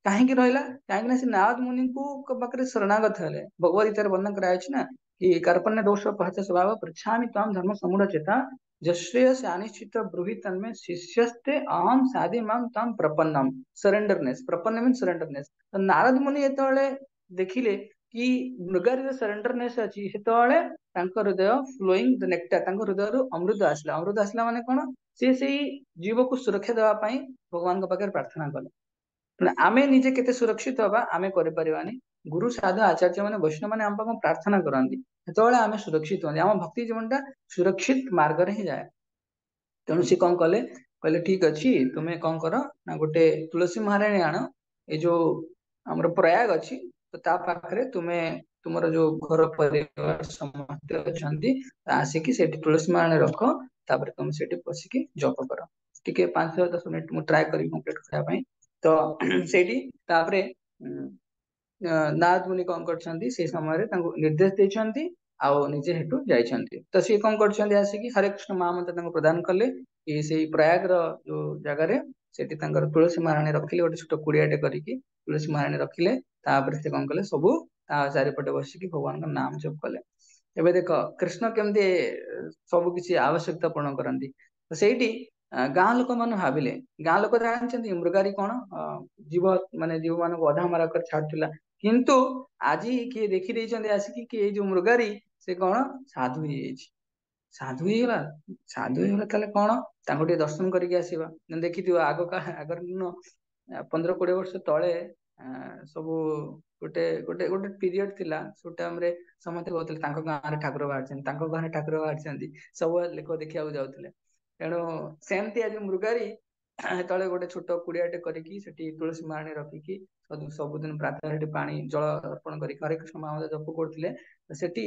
कहीं रहा कहीं से नारद मुनि को पाखे शरणागत हेले भगवत गीता वर्णन कराई ना कि कार्पण्य दोष पहच स्वभाव पृछामि ताम धर्म समूढ़ चेता जश्रेय से अनिश्चित ब्रूहि तन्मे शिष्यस्ते अहम साधि माम ताम प्रपन्नम सरेंडरनेस प्रपन्न मीन सरेंडरनेस तो नारद मुनि ये देखिले कि मृगारी सरेंडरनेस अच्छी सेतले हृदय फ्लोइंग द नेक्टर हृदय अमृत आसला माने कौन से जीव को सुरक्षा देवाई भगवान पाखे प्रार्थना कले आमे निजे केते सुरक्षित हवा आमे करे परिवानी गुरु साधु आचार्य माने वैष्णव माने आम पाखु प्रार्थना करंती सेतବେଳେ आमे सुरक्षित होंदी आम भक्ति जीवनटा सुरक्षित मार्ग रे ही जाए तेणु सी कौन कले कहले ठीक अच्छी तुम्हें कौन कर ना गोटे तुलसी महाराणी आण ये जो आमर प्रयाग अच्छी तो ता पाखरे तुम्हें तुमर जो घर परिवार समस्त अछंती आसिकी सेठी तुलसी महाराणी रख तापर तुम सेठी बसिकी जप कर टिके 5-10 मिनिट मु ट्राई करी कंप्लीट करबा पई तो सेठी तापरे नारद मुनि कौन करछंती से समय निर्देश देछंती आउ निजे हेतु जाइछंती तो सी कौन करछंती आसिकी हरे कृष्ण महामंत्र प्रदान कले कि से प्रयाग रो जो जगह रे सेठी तुलसी महाराणी रखिले गोटे छोट कुड़ियाटे करिकी तुलसी महाराणी रखिले तापर से कौन कले सबू चारिपटे बसिकी भगवान का नाम जप कले एबे देख कृष्ण केमती सब किसी आवश्यकता पूर्ण करती तो ସେଇଠି ଗାଁ ଲୋକମାନେ ଭାବିଲେ ଗାଁ ଲୋକ ଜାଣିଛନ୍ତି ମୃଗାରୀ କଣ ଜୀବ ମାନେ ଜୀବ ମାନଙ୍କୁ ଅଧା ମରା କରି ଛାଡୁଥିଲା କିନ୍ତୁ ଆଜି କିଏ ଦେଖି ଦେଇଛନ୍ତି ଆସିକି କି ଏଇ ଯୋଉ ମୃଗାରୀ ସେ କଣ ସାଧୁ ହେଇଯାଇଛି ସାଧୁ ହେଇଗଲା ସାଧୁ ହେଇଗଲା ତାହେଲେ କଣ ତାଙ୍କୁ ଟିକେ ଦର୍ଶନ କରିକି ଆସିବା ଦେଖିଥିବ ଆଗର ଦିନ 15-20 ବର୍ଷ ତଳେ ସବୁ ଗୋଟେ ଗୋଟେ ଗୋଟେ ପିରିୟଡ ଥିଲା ସେ ଟାଇମରେ ସମସ୍ତେ କହୁଥିଲେ ତାଙ୍କ ଗାଁରେ ଠାକୁର ବାହାରିଛନ୍ତି ତାଙ୍କ ଗାଁରେ ଠାକୁର ବାହାରିଛନ୍ତି ସବୁ ଲୋକ ଦେଖିବାକୁ ଯାଉଥିଲେ ତେଣୁ ସେମିତି ଆଜି ମୃଗାରୀ ଯେତେବେଳେ ଗୋଟେ ଛୋଟ କୁଡିଆଟେ କରିକି ସେଠି ତୁଳସୀ ମାଳି ରଖିକି ସବୁଦିନ ପ୍ରାତଃ ସେଠି ପାଣି ଜଳ ଅର୍ପଣ କରିକି ହରେ କୃଷ୍ଣ ମହାମନ୍ତ୍ର ଜପ କରୁଥିଲେ ସେଠି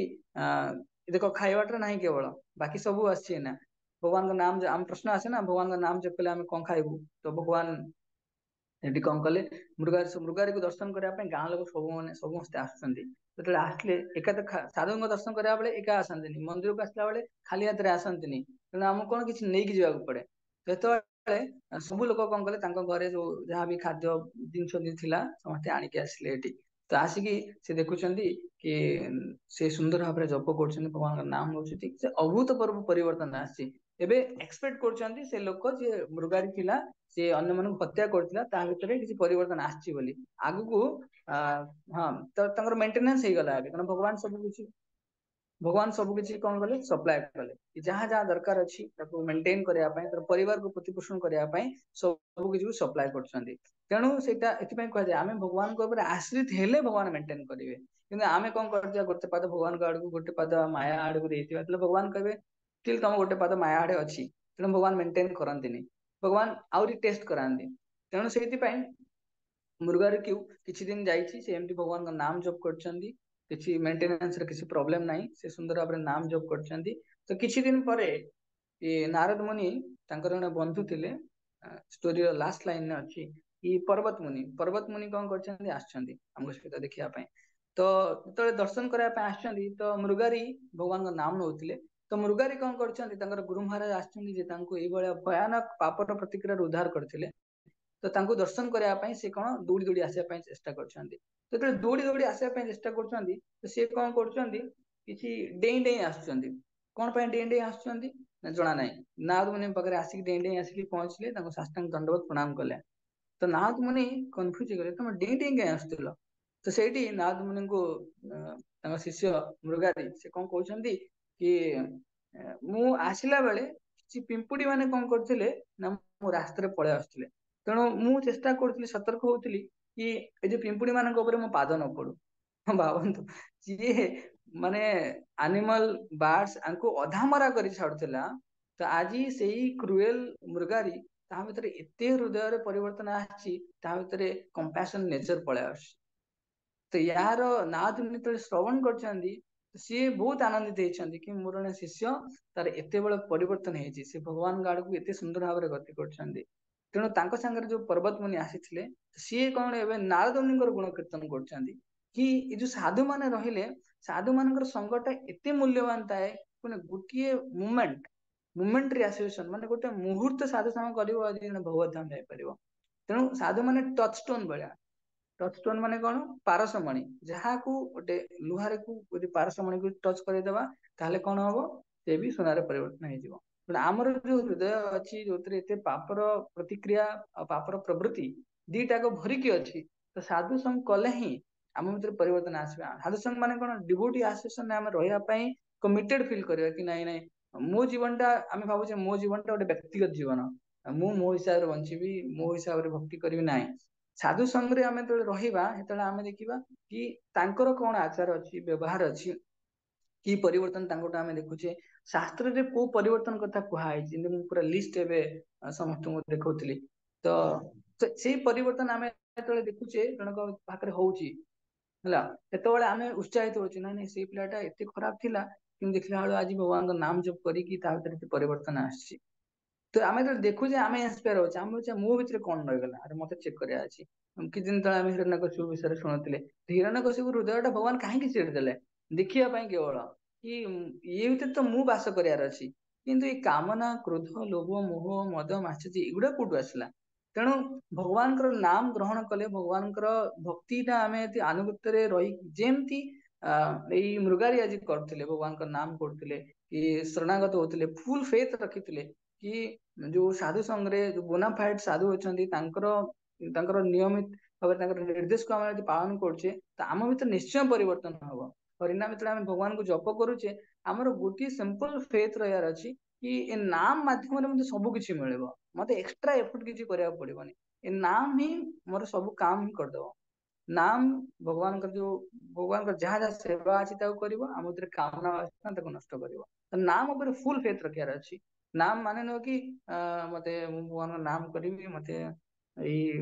ଦେଖ ଖାଇବାଟା ନାହିଁ କେବଳ ବାକି ସବୁ ଆସିଛି ନା ଭଗବାନଙ୍କ ନାମ ଆମ ପ୍ରଶ୍ନ ଆସେ ନା ଭଗବାନଙ୍କ ନାମ ଜପିଲେ ଆମେ କଣ ଖାଇବୁ ତ ଭଗବାନ ସେଠି କଣ କଲେ ମୃଗାରୀକୁ ଦର୍ଶନ କରିବା ପାଇଁ ଗାଁ ଲୋକ ସମସ୍ତେ ଆସୁଛନ୍ତି ଯେତେବେଳେ ଆସିଲେ ଏକା ତ ସାଧୁଙ୍କ ଦର୍ଶନ କରିବା ବେଳେ ଏକା ଆସନ୍ତିନି ମନ୍ଦିରକୁ ଆସିଲା ବେଳେ ଖାଲି ହାତରେ ଆସନ୍ତିନି ତେଣୁ ଆମକୁ କଣ କିଛି ନେଇକି ଯିବାକୁ ପଡେ ଯେତେବେଳେ ସବୁ ଲୋକ କଣ କଲେ ତାଙ୍କ ଘରେ ଯୋଉ ଯାହାବି ଖାଦ୍ୟ ଜିନିଷ ଥିଲା ସମସ୍ତେ ଆଣିକି ଆସିଲେ ଏଠି ତ ଆସିକି ସେ ଦେଖୁଛନ୍ତି କି ସେ ସୁନ୍ଦର ଭାବରେ ଜପ କରୁଛନ୍ତି ଭଗବାନଙ୍କ ନାମ ନଉଛନ୍ତି ସେ ଅଭୂତପୂର୍ବ ପରିବର୍ତ୍ତନ ଆସିଛି ଏବେ ଏକ୍ସପେକ୍ଟ କରୁଛନ୍ତି ସେ ଲୋକ ଯିଏ ମୃଗାରୀ ଥିଲା ସେ ଅନ୍ୟମାନଙ୍କୁ ହତ୍ୟା କରୁଥିଲା ତା ଭିତରେ କିଛି ପରିବର୍ତ୍ତନ ଆସିଛି ବୋଲି ଆଗକୁ ହଁ ତ ତାଙ୍କର ମେଣ୍ଟେନାନ୍ସ ହେଇଗଲା ଏବେ କାରଣ ଭଗବାନ ସବୁ କିଛି କଣ କଲେ ସପ୍ଲାଏ କଲେ ଯାହା ଯାହା ଦରକାର ଅଛି ତାକୁ ମେଣ୍ଟେନ କରିବା ପାଇଁ ତାର ପରିବାରକୁ ପ୍ରତିପୋଷଣ କରିବା ପାଇଁ ସବୁ କିଛି ସପ୍ଲାଏ କରୁଛନ୍ତି ତେଣୁ ସେଇଟା ଏଥିପାଇଁ କୁହାଯାଏ ଆମେ ଭଗବାନଙ୍କ ଉପରେ ଆଶ୍ରିତ ହେଲେ ଭଗବାନ ମେଣ୍ଟେନ କରିବେ କିନ୍ତୁ ଆମେ କଣ କରୁଥିବା ଗୋଟେ ପାଦ ଭଗବାନଙ୍କ ଆଡକୁ ଗୋଟେ ପାଦ ମାୟା ଆଡକୁ ଦେଇଥିବା ତାହେଲେ ଭଗବାନ କହିବେ ଠିକ ତମ ଗୋଟେ ପାଦ ମାୟା ଆଡେ ଅଛି ତେଣୁ ଭଗବାନ ମେଣ୍ଟେନ କରନ୍ତିନି ଭଗବାନ ଆହୁରି ଟେଷ୍ଟ କରାନ୍ତି ତେଣୁ ସେଇଥିପାଇଁ ମୃଗାରୀକୁ କିଛି ଦିନ ଯାଇଛି ସେ ଏମିତି ଭଗବାନଙ୍କ ନାମ ଜପ କରିଛନ୍ତି କିଛି ମେଣ୍ଟେନାନ୍ସ ରେ କିଛି ପ୍ରୋବ୍ଲେମ ନାହିଁ ସେ ସୁନ୍ଦର ଭାବରେ ନାମ ଜପ କରିଛନ୍ତି ତ କିଛି ଦିନ ପରେ ନାରଦ ମୁନି ତାଙ୍କର ଜଣେ ବନ୍ଧୁ ଥିଲେ ଷ୍ଟୋରିର ଲାଷ୍ଟ ଲାଇନରେ ଅଛି କି ପର୍ବତ ମୁନି କଣ କରିଛନ୍ତି ଆସିଛନ୍ତି ଆମ ସହିତ ଦେଖିବା ପାଇଁ ତ ଯେତେବେଳେ ଦର୍ଶନ କରିବା ପାଇଁ ଆସିଛନ୍ତି ତ ମୃଗାରୀ ଭଗବାନଙ୍କ ନାମ ନଉଥିଲେ तो मृगारी कौन कर गुरु महाराज आसभलिया भयानक पापर प्रतिक्रिया उद्धार करते तो तांको दर्शन करने ପାଇଁ से कौन दौड़ी दौड़ी आसिया ପାଇଁ चेष्टा करछंती तो जेतବେଳେ दौड़ी दौड़ी आसिया ପାଇଁ चेष्टा करछंती तो से कौन करछंती किछि डेई डेई आसुछंती कौन ପାଇଁ डेई डेई आसुछंती ना जणा नाही नारद मुनि पाखरे आसिक डेई डेई आसिक पहुंचले तांको साष्टांग दंडवत प्रणाम कले तो नारद मुनि कन्फ्यूज गले तुम डेई डेई के आसुतलो तो सेठी नारद मुनि को तांको शिष्य मृगारी से कौन कहउछंती कि मु आसिला बेले किछि पिंपुडी माने कौन करथिले ना मो रास्ता रे पळे आसुथिले तेणु मु चेष्टा करुଥିଲି सतर्क होउଥିଲି कि ए जे पिंपुडी मानक ऊपर मो पाद न पड़ू भावନ୍ତୁ जी माने एनिमल बार्ड्स आंको अधामरा करी छाडुଥିଲା तो आज सेही क्रुएल मृगारी ता भितर एते हृदय रे परिवर्तन आछि ता भितर कंपैशन नेचर पळे आछि तो यार नाथ जेतବେଳେ श्रवण करछंदी सी बहुत आनंदित होती कि मोर जन शिष्य तार एत बड़ परिवर्तन होती सी भगवान आड़ को एत सुंदर भाव गति कर तेणु तांको सांगरे जो पर्वत मुनि आसीथिले सी कौन एबे नारद मुनिଙ୍କର गुण कीर्तन करछंदी कि ए जो साधु माने रहिले साधु मानकर संगटा एते मूल्यवान थाए माने गुटिए मोमेंटरी एसोसिएशन माने गोटे मुहूर्त साधु संग करिवो आज जन भगवत धाम जाय परिवो तेणु साधु माने टच स्टोन भलिया टच स्टोन माने कौन पारसमणि जहाँ को गोटे लुहारे को यदि पारसमणि को टच करदेवा ताहले कौन हम से भी सोनार परिवर्तन हो आमर जो हृदय अच्छी जो पापर प्रतिक्रिया पापर प्रवृत्ति दीटा को भरिकी अच्छी तो साधु संग कले ही आम भर परिवर्तन आसवा साधु संग माने कौन डिवोटी एसोसिएशन आम रही कमिटेड फील करवा कि नाई नाई मो जीवनटा आम भावुचे मो जीवनटा गोटे व्यक्तिगत जीवन मु मो हिसाब से बंचीबी मो हिसाब से भक्ति करी ना साधु संग रे आमे तो रहिबा हेतले आमे देखिबा कि तांकर कोन आचार अछि व्यवहार अछि कि परिवर्तन तांकोटा आमे देखुचे शास्त्र रे को परिवर्तन कथा कुहा है जिंदे मु पूरा लिस्ट एबे समस्त मु देखौतली तो सेही परिवर्तन आमे हेतले देखुचे जनक पाखरे होउची हला हेतबेले आमे उत्साहित होउची ना नै सेही पिलाटा एते खराब थिला कि देखला हालो आज भगवान का नाम जप करी कि ता भीतर परिवर्तन आछि तो आमे तो देखु जे आमे इंस्पायर होचे आमे होचे मो भीतर कोन रह गला अरे मते चेक करे अछि हम कि दिन तळे आमे हिरण्यकशिपु विषय सुनथिले हिरण्यकशिपु हृदयटा भगवान काहे कि चिड़ देले देखिया पई केवल कि ये भीतर तो मु वास करियार अछि किंतु ए कामना क्रोध लोभ मोह मद मात्सर्य एगुडा कोटु आसला तेणु भगवान नाम ग्रहण कले भगवान भक्तिटा आमे आनुगत्य रे रही जेमती मृगारी आज करथिले भगवान नाम करथिले कि शरणागत होथिले फुल फेथ रखिथिले कि जो साधु संघ रे जो बोनाफाइड साधु अछंती तांकर नियमित भाव निर्देश को आम पालन करुचे तो आम भीतर निश्चय परिवर्तन हम हरिनाम जो आम भगवान को जप करुचे आमर गोटे सिंपल फेथ रहार अच्छी कि ए नाम माध्यम मते सब किछि मिलिबो मते एक्स्ट्रा एफर्ट किछि करिया पड़िबोनी ए नाम ही मोर सब काम ही करदबो नाम भगवान का जो भगवान का जहाँ जहाँ सेवा अच्छी करिवो आम भीतर कामना वासना ताको नष्ट करिवो तो नाम ऊपर फुल फेथ रखियार अच्छी नाम माने न कि मते भगवान नाम करी मते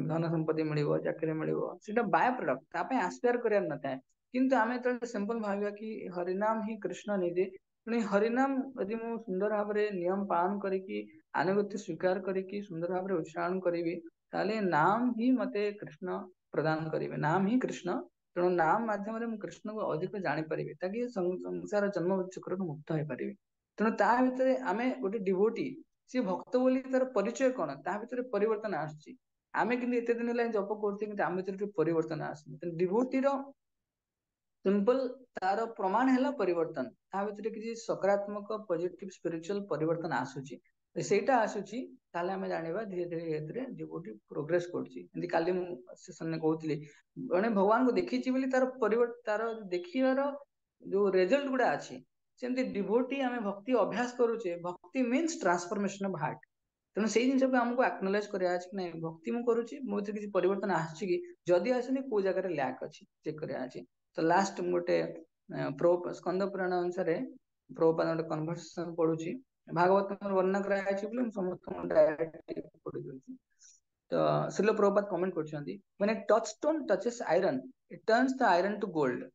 धन संपत्ति मिलिबो चाकरी मिलिबो सेटा बाय प्रोडक्ट तापे आस्पायर करियार नथाय किंतु आमे तो सिंपल भाबिया कि हरिनाम ही कृष्ण निजे पुणी हरिनाम यदि मु सुंदर भाव में नियम पालन करिकी आनुगत्य स्वीकार करिकी सुंदर भाव में उच्चारण करी ताले नाम ही मते कृष्ण प्रदान करेंगे नाम ही कृष्ण तेणु नाम माध्यम कृष्ण को अधिक जापर ताकि संसार जन्म चक्र मुक्त हो पारे तेणु ता भीतर आम गोटे डिवोटी सी भक्त बोली तार परिचय कौन ता भीतर परिवर्तन आसुची आमे किंतु एते दिन है जप करते आम भीतर परिवर्तन आसुनी डिवोटी सिंपल तार प्रमाण है परिवर्तन ता भीतर किसी सकारात्मक पॉजिटिव स्पिरिचुअल परिवर्तन आसुची सेटा आसुची ताले हमें जानिबा धीरे धीरे धीरे डिवोटी प्रोग्रेस करची एंदी काली मु सेशन में कहउतली जने भगवान को देखिची बोली तार परिवर्तन तार देखिवार जो रिजल्ट गुडा अछि सेमती डिवोटी आमे भक्ति अभ्यास करूचे भक्ति मीन्स ट्रांसफॉर्मेशन ऑफ हार्ट तेणु से जिन को आमको एक्नोलेज करा ना भक्ति मु करुची मो किसी परिवर्तन आछि कि जदि आसनी को जगह लैक अछि चेक करा अछि तो लास्ट गोटे प्रो स्कंद पुराण अनुसार प्रभुपाद गोटे कन्वर्सेशन पढ़ुची भागवत वर्णना कराया समस्त डायरेक्ट पढ़ी दउची तो श्रील प्रभुपाद कमेंट करछंती when a touch stone touches iron it turns the iron to gold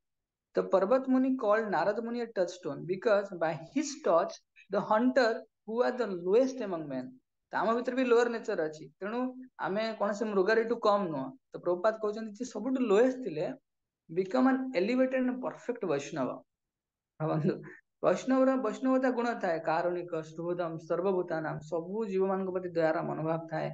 the Parvata Muni called Narad मुनि a touchstone because by his touch the hunter who are the lowest among men आम भीतर भी लोअर नेचर अच्छी तेणु आम कौन से मृगारी कम नुह तो प्रभुपाद कहते सब लोएस्ट थिले become an elevated and perfect Vaishnava भावନ୍ତୁ वैष्णव वैष्णवता गुण थाए कारुणिक सुहृदम सर्वभूतानाम सबु जीव मान प्रति दयार मनोभाव थाए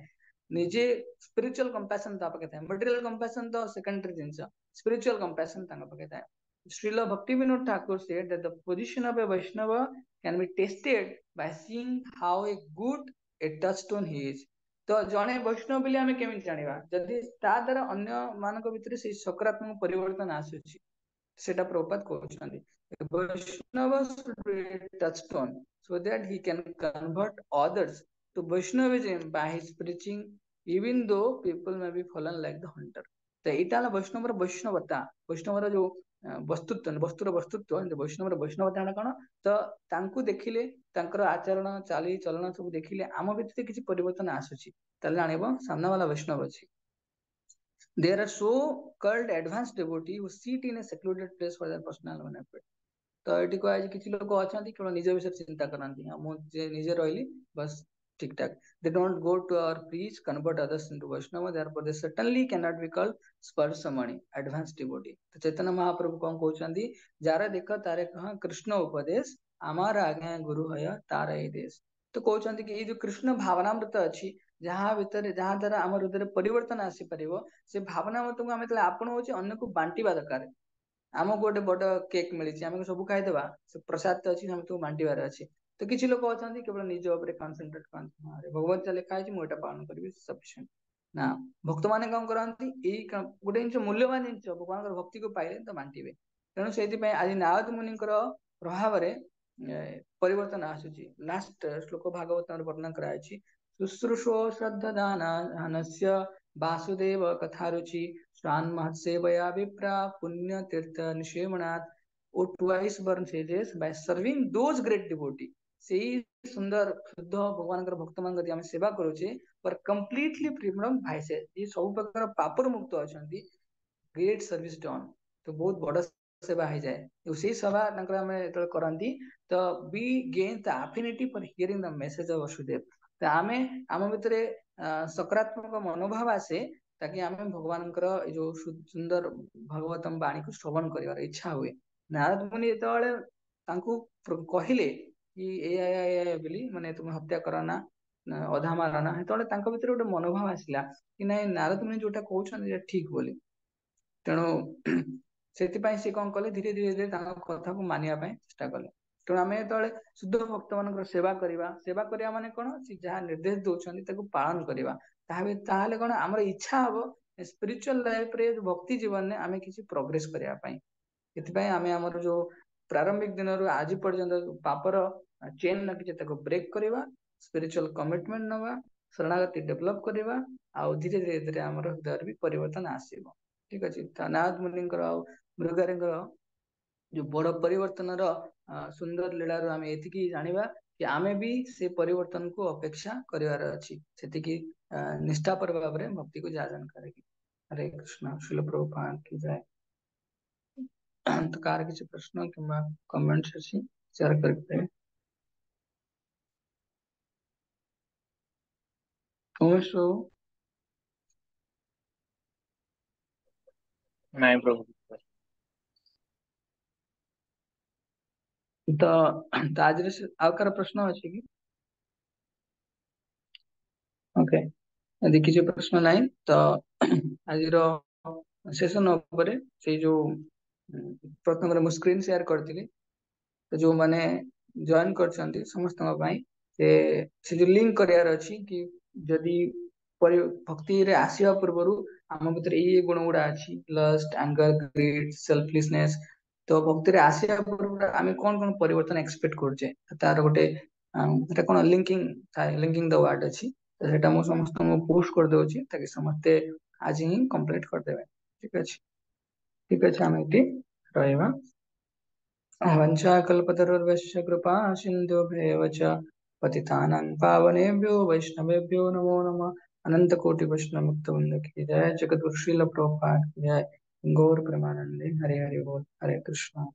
निजे स्पिरिचुअल कंपैशन ता पके थाए मटेरियल कंपैशन तो सेकेंडरी जिंस स्पिरिचुअल कंपैशन तांग पके थाए श्रील भक्ति Vinod Thakur said that the position of a Vaishnava can be tested by seeing how a good a touchstone he is तो जने वैष्णव बोली आमे केमिति जानिबा जदि ता द्वारा अन्य मानक भितर से सकारात्मक परिवर्तन आसुछि सेटा प्रभुपाद कहउछन्ति वैष्णव should be a touchstone so that he can convert others to Vaishnavism by his preaching even though people may be fallen like the hunter तो एटा हला वैष्णवर वैष्णवता वैष्णवर जो वस्तुत्व वस्तुर वस्तुत्व वैष्णवर वैष्णवता कौन तो तांकु देखिले तांकर आचरण चाली चलन सब देखिले आम भितर किछि परिवर्तन आसुछि ताले जानिबो सामना वाला वैष्णव अछि there are so called advanced devotee who sit in a secluded place for their personal benefit तो एटी को आज किछि लोक अछंती केवल निज विषय चिंता करंती हम जे निजे रहली बस ठीक ठाक they don't go to or preach convert others into Vaishnava therefore they certainly cannot be called स्पर्शमणि advanced devotee तो चैतन्य महाप्रभु कोन कहउछंती जारा देख तारे कह कृष्ण उपदेश आमार आज्ञा गुरु हय तारे देश तो कहउछंती कि ए जो कृष्ण भावनामृत अछि जहाँ भीतर जहाँ द्वारा हमर हृदय परिवर्तन आसी परिबो से भावनामृत को हम तले आपण होछि अन्य को बांटीबा दरकार आमको गोटे बड़ केक मिली आम सब खाईदेवा से प्रसाद तो अच्छी हम तो बांटार अच्छे तो किसी लोग अच्छा केवल निज उपर कनसेंट्रेट करते भगवत लिखा है मुझे पालन करी सफिशिएंट ना भक्त मैंने कौन करती गोटे जिन मूल्यवान जिन भगवान भक्ति को पाइले तो बांटे तेणु से आज नारद मुनि प्रभाव परिवर्तन आसूची लास्ट श्लोक भागवत वर्णन कराई शुश्रूषो श्रद्धान से वासुदेव कथा रुचि स्वान महत्सेवया विप्रा पुण्य तीर्थ निषेवनाथ or twice burn sages by serving those great devotee सेही सुंदर शुद्ध भगवान भक्त मान आम सेवा करुचे पर कंप्लीटली फ्री फ्रॉम वाइसेस ये सब प्रकार पापर मुक्त अछंती ग्रेट सर्विस डन तो बहुत बड़ सेवा हो जाए तो से सेवा करती तो we gain the affinity for hearing the message of Vasudev तो आमे आम भितर सकारात्मक मनोभाव आसे ताकि आम भगवान जो सुंदर भगवतम वाणी को श्रवण कर इच्छा हुए नारद मुनि जो कहले कि माने तुम हत्या करना अधा मारना जो गोटे मनोभाव आसला कि ना नारद मुनि जोटा कहते ठीक बोली तेणु से कौन कले धीरे धीरे धीरे कथा को मानिया चेष्टा कले तेणु आम जो शुद्ध भक्त मान सेवा करवा माने कौन जहाँ निर्देश दौरान पालन करवा कौन आम इच्छा हम स्पिरिचुअल लाइफ रे भक्ति जीवन में आम किसी प्रोग्रेस करने आम आमर जो प्रारंभिक दिन आज पर्यंत पापर चेन लगी ब्रेक करवा स्पिरिचुअल कमिटमेंट नवा शरणागति डेभलप करवा आ धीरे धीरे धीरे आम हृदय भी परिवर्तन आसो ठीक अच्छे नारद मुनि मृगारी जो बड़ परिवर्तन सुंदर लीला आम ये जाना कि आमे भी से परिवर्तन को अपेक्षा करार अच्छी से निष्ठापर भाव में भक्ति को जाजन करेगी हरे कृष्ण शिल प्रभुपाद की जाए तो कार किसी प्रश्न कि कमेंट्स अच्छी शेयर करते नहीं प्रभु तो आज आकार प्रश्न अच्छे कि ओके यदि किसी प्रश्न नहीं तो आज सेशन उपरे से जो प्रथम मैं स्क्रीन शेयर करती तो जो माने जॉइन कर समस्त से जो लिंक करार अच्छी कि जदि भक्ति रे आसिया पूर्व आम भीतर ये गुण गुड़ा अच्छी लस्ट एंगर ग्रीड सेल्फलेसनेस तो भक्ति रे आसिया पूर्व आम कौन कौन परिवर्तन एक्सपेक्ट करछे तार गोटे कौन लिंकिंग द वर्ड अच्छी तो सेटा मु समस्त पोस्ट कर दउची ताकि समस्ते आज ही कंप्लीट कर देबे ठीक अच्छे आम ये रहिबा वंशाकल्पतरुर्वश्य कृपा सिन्धुभ्येव च पतितानां पावनेभ्यो वैष्णवेभ्यो नमो नमः अनंत कोटि वैष्णव मुक्त वृंद की जय जगत गुरु श्रील प्रभुपाद की जय गौर प्रेमानंदे हरे हरे बोल हरे कृष्ण।